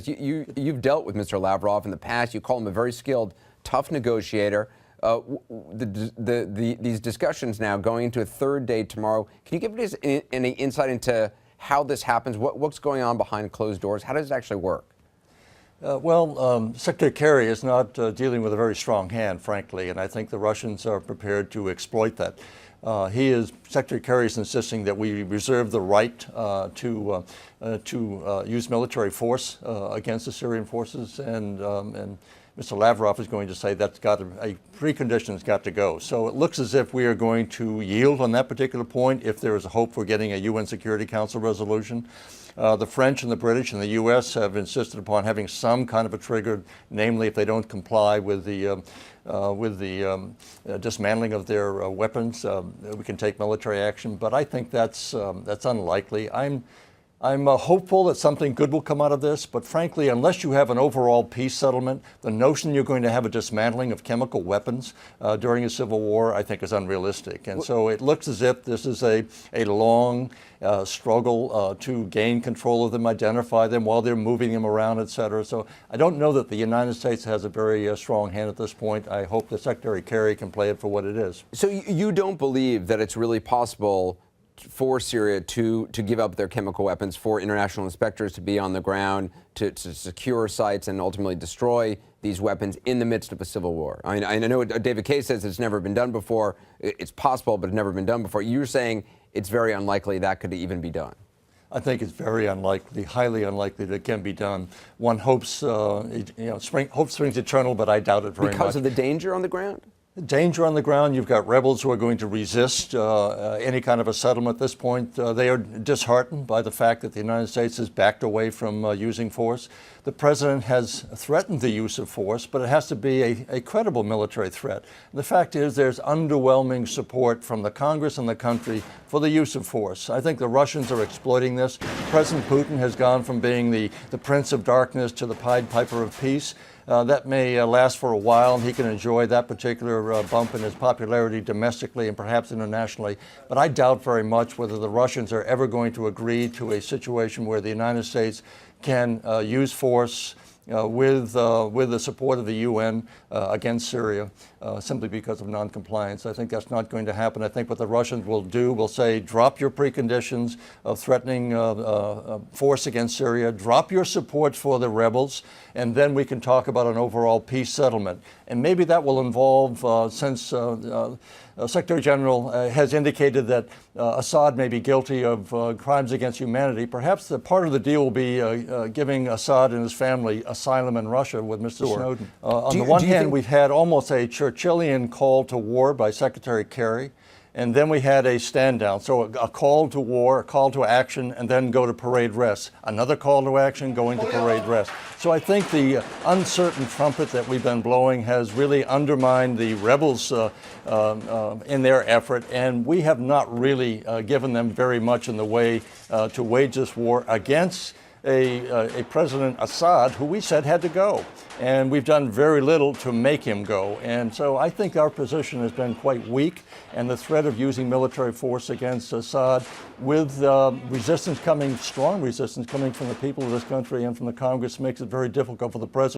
you've dealt with Mr. Lavrov in the past. You call him a very skilled, tough negotiator. These discussions now going into a third day tomorrow. Can you give us any insight into how this happens? What's going on behind closed doors? How does it actually work? Secretary Kerry is not dealing with a very strong hand, frankly, and I think the Russians are prepared to exploit that. Secretary Kerry is insisting that we reserve the right to use military force against the Syrian forces, and Mr. Lavrov is going to say that's got a precondition has got to go. So it looks as if we are going to yield on that particular point if there is a hope for getting a UN Security Council resolution. The French and the British and the U.S. have insisted upon having some kind of a trigger, namely if they don't comply with the dismantling of their weapons, we can take military action. But I think that's unlikely. I'm hopeful that something good will come out of this, but frankly, unless you have an overall peace settlement, the notion you're going to have a dismantling of chemical weapons during a civil war, I think is unrealistic. And so it looks as if this is a long struggle to gain control of them, identify them while they're moving them around, et cetera. So I don't know that the United States has a very strong hand at this point. I hope that Secretary Kerry can play it for what it is. So you don't believe that it's really possible for Syria to give up their chemical weapons, for international inspectors to be on the ground, to secure sites and ultimately destroy these weapons in the midst of a civil war? I mean, I know David Kay says it's never been done before. It's possible, but it's never been done before. You're saying it's very unlikely that could even be done. I think it's very unlikely, highly unlikely that it can be done. One hopes, hope springs eternal, but I doubt it very much. Because of the danger on the ground? Danger on the ground. You've got rebels who are going to resist any kind of a settlement at this point. They are disheartened by the fact that the United States has backed away from using force. The president has threatened the use of force, but it has to be a credible military threat. And the fact is there's underwhelming support from the Congress and the country for the use of force. I think the Russians are exploiting this. President Putin has gone from being the Prince of Darkness to the Pied Piper of Peace. That may last for a while, and he can enjoy that particular bump in his popularity domestically and perhaps internationally. But I doubt very much whether the Russians are ever going to agree to a situation where the United States can use force with the support of the UN against Syria simply because of noncompliance. I think that's not going to happen. I think what the Russians will do will say, drop your preconditions of threatening force against Syria, drop your support for the rebels, and then we can talk about an overall peace settlement. And maybe that will involve, since Secretary General has indicated that Assad may be guilty of crimes against humanity, perhaps the part of the deal will be giving Assad and his family asylum in Russia with Mr. Snowden. On the one hand, we've had almost a Churchillian call to war by Secretary Kerry, and then we had a stand down. So a call to war, a call to action, and then go to parade rest. Another call to action, going to parade rest. So I think the uncertain trumpet that we've been blowing has really undermined the rebels in their effort, and we have not really given them very much in the way to wage this war against a President Assad who we said had to go. And we've done very little to make him go. And so I think our position has been quite weak, and the threat of using military force against Assad with strong resistance coming from the people of this country and from the Congress makes it very difficult for the president.